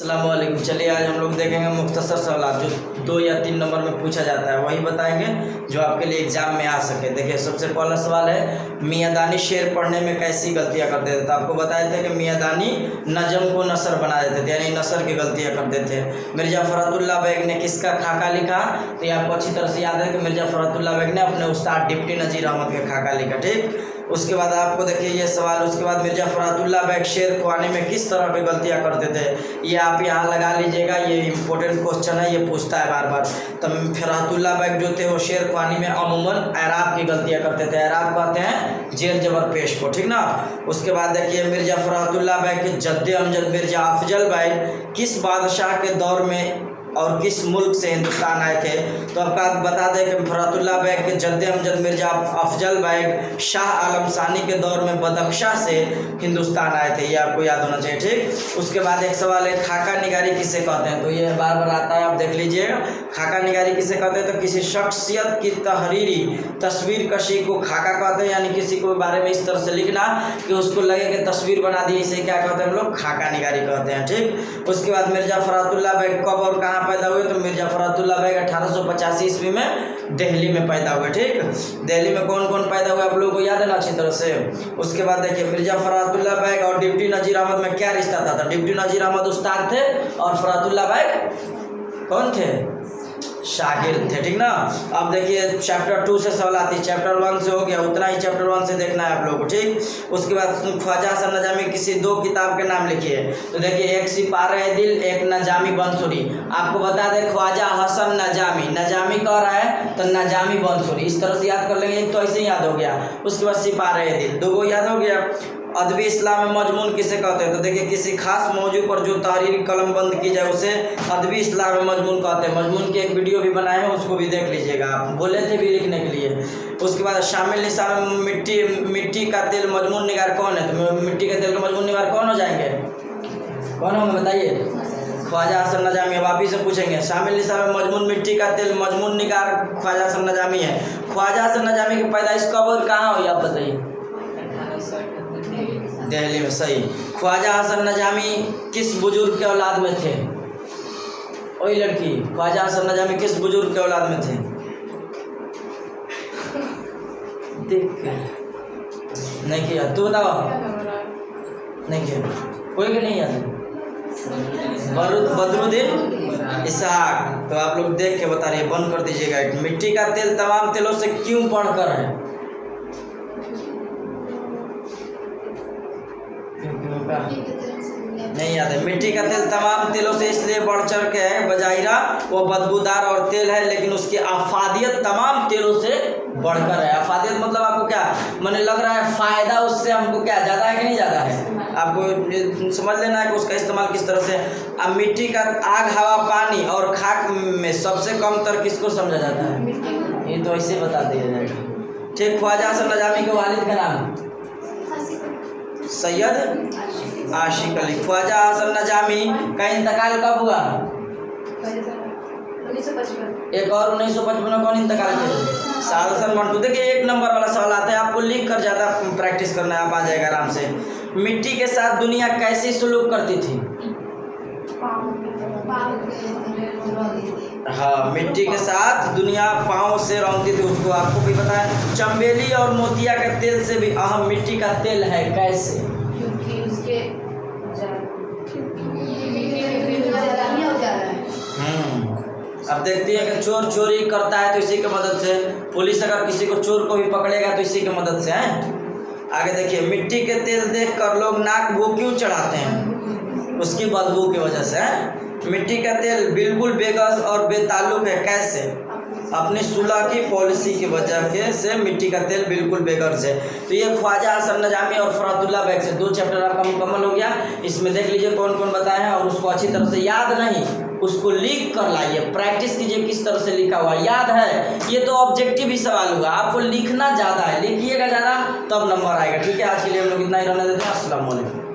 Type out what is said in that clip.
अस्सलामुअलैकुम। चलिए आज हम लोग देखेंगे मुख्तसर सवाल जो 2 या 3 नंबर में पूछा जाता है, वही बताएंगे जो आपके लिए एग्जाम में आ सके। देखिए सबसे पहला सवाल है, मियाँदानी शेर पढ़ने में कैसी गलतियां करते थे। तो आपको बताए थे कि मियाँदानी नजम को नसर बना देते थे, यानी नसर की गलतियां करते थे। मिर्जा फरहतुल्लाह बेग ने किसका खाका लिखा। तो ये आपको अच्छी तरह से याद है कि मिर्जा फरहतुल्लाह बेग ने अपने उस्ताद डिप्टी नज़ीर अहमद का खाका लिखा। ठीक, उसके बाद आपको देखिए ये सवाल, उसके बाद मिर्जा फरहतुल्लाह बेग शेर खुआने में किस तरह की गलतियां करते थे। ये आप यहाँ लगा लीजिएगा, ये इंपॉर्टेंट क्वेश्चन है, ये पूछता है बार बार। तो फरहतुल्लाह बेग जो थे वो शेर खुआनी में अमूमन एराब की गलतियां करते थे। एराब कहते हैं जेर जबर पेश को, ठीक ना। उसके बाद देखिए मिर्जा फरहतुल्लाह बेग के जद्दे अमजद मिर्जा अफजल बेग किस बादशाह के दौर में और किस मुल्क से हिंदुस्तान आए थे। तो आपका बता दें कि फरहतुल्लाह बेग के जद्दे अमजद मिर्जा अफजल बेग शाह आलम सानी के दौर में बदख्शां से हिंदुस्तान आए थे, ये आपको याद होना चाहिए। ठीक, उसके बाद एक सवाल है, खाका निगारी किसे कहते हैं। तो ये बार बार आता है, आप देख लीजिएगा। खाका निगारी किसे कहते हैं, तो किसी शख्सियत की तहरीरी तस्वीर कशी को खाका कहते हैं, यानी किसी को बारे में इस तरह से लिखना कि उसको लगे कि तस्वीर बना दी, इसे क्या कहते हैं हम लोग, खाका निगारी कहते हैं। ठीक, उसके बाद मिर्जा फरहतुल्लाह बेग कब और कहाँ पैदा हुए। तो मिर्जा फरहतुल्लाह बेग 1885 ईस्वी में दिल्ली में पैदा हुए। ठीक, दिल्ली में कौन कौन पैदा हुए आप लोगों को याद है ना अच्छी तरह से। उसके बाद देखिए मिर्जा फरहतुल्लाह बेग और डिप्टी नज़ीर अहमद में क्या रिश्ता था। तो डिप्टी नज़ीर अहमद उस्ताद थे और फरहतुल्लाह बेग कौन थे, शागिर्द थे, ठीक ना। अब देखिए चैप्टर 2 से सवाल आती है, चैप्टर 1 से हो गया, उतना ही चैप्टर 1 से देखना है आप लोगों को। ठीक, उसके बाद ख्वाजा हसन नजामी किसी 2 किताब के नाम लिखिए। तो देखिए एक सिपारे दिल, एक नजामी बंसुरी। आपको बता दें ख्वाजा हसन नजामी, नजामी कह रहा है तो नजामी बंसुरी, इस तरह से याद कर लेंगे। एक तो ऐसे ही याद हो गया। उसके बाद सिपारे दिल 2 याद हो गया। अदबी इस्लाम में मजमून किसे कहते हैं। तो देखिए किसी खास मौजू पर जो तहरीर कलम बंद की जाए उसे अदबी इस्लाम में मजमून कहते हैं। मजमून की एक वीडियो भी बनाए हैं, उसको भी देख लीजिएगा, आप बोले थे भी लिखने के लिए। उसके बाद शामिल निशान मिट्टी का तेल मजमून निगार कौन है। तो मिट्टी के तेल का मजमून निगार कौन हो जाएंगे, कौन होंगे बताइए, ख्वाजा हसन नजामी। अब आप ही से पूछेंगे, शामिल निशान में मजमून मिट्टी का तेल मजमून निगार ख्वाजा हसन नजामी है। ख्वाजा हसन नजामी की पैदाइश कब और कहाँ हुई आप बताइए। दिल्ली में, सही। ख्वाजा हसन नजामी किस बुजुर्ग के औलाद में थे। वही लड़की, ख्वाजा हसन नजामी किस बुजुर्ग के औलाद में थे। देख नहीं किया, तू बताओ। नहीं किया कोई के नहीं याद, बदरुद्दीन इसहाक। तो आप लोग देख के बता रहे, बंद कर दीजिएगा। मिट्टी का तेल तमाम तेलों से क्यों बढ़कर है। नहीं याद है। मिट्टी का तेल तमाम तेलों से इसलिए बढ़ चढ़ के है, बजाहिरा वो बदबूदार और तेल है, लेकिन उसकी अफादियत तमाम तेलों से बढ़कर है। अफादियत मतलब आपको क्या मैंने लग रहा है, फायदा उससे हमको क्या ज़्यादा है कि नहीं ज़्यादा है, आपको समझ लेना है कि उसका इस्तेमाल किस तरह से। अब मिट्टी का आग हवा पानी और खाक में सबसे कम तर किसको समझा जाता है, ये तो ऐसे बता दिया जाएगा। ठीक, ख्वाजा हसन नजामी के वालिद का नाम सैयद आशिक अली। ख्वाजा हसन नजामी का इंतकाल कब हुआ। 1955। एक और 1955 में कौन इंतकाल किया, साद हसन मंटू। देखिए 1 नंबर वाला सवाल आता है, आपको लिख कर ज़्यादा प्रैक्टिस करना है, आप आ जाएगा आराम से। मिट्टी के साथ दुनिया कैसी सुलूक करती थी। हाँ, मिट्टी के साथ दुनिया पाँव से रौंदती थी, उसको आपको भी पता है। चंबेली और मोतिया के तेल से भी अहम मिट्टी का तेल है, कैसे। क्योंकि उसके अब देखती है कि चोर चोरी करता है तो इसी की मदद से, पुलिस अगर किसी को चोर को भी पकड़ेगा तो इसी की मदद से है। आगे देखिए, मिट्टी के तेल देखकर लोग नाक भू क्यों चढ़ाते हैं, उसकी बदबू की वजह से है। मिट्टी का तेल बिल्कुल बेगस और बेताल्लुक है, कैसे, अपनी सुलह की पॉलिसी की वजह से मिट्टी का तेल बिल्कुल बेगर्ज है। तो ये ख्वाजा हसन नजामी और फरहतुल्लाह बेग से 2 चैप्टर आपका मुकम्मल हो गया। इसमें देख लीजिए कौन कौन बताए हैं, और उसको अच्छी तरह से याद नहीं, उसको लिख कर लाइए, प्रैक्टिस कीजिए किस तरह से लिखा हुआ याद है। ये तो ऑब्जेक्टिव ही सवाल हुआ, आपको लिखना ज़्यादा है, लिखिएगा ज़्यादा तब नंबर आएगा। ठीक है, आज के लिए हम लोग इतना ही रहने देते हैं। अस्सलाम वालेकुम।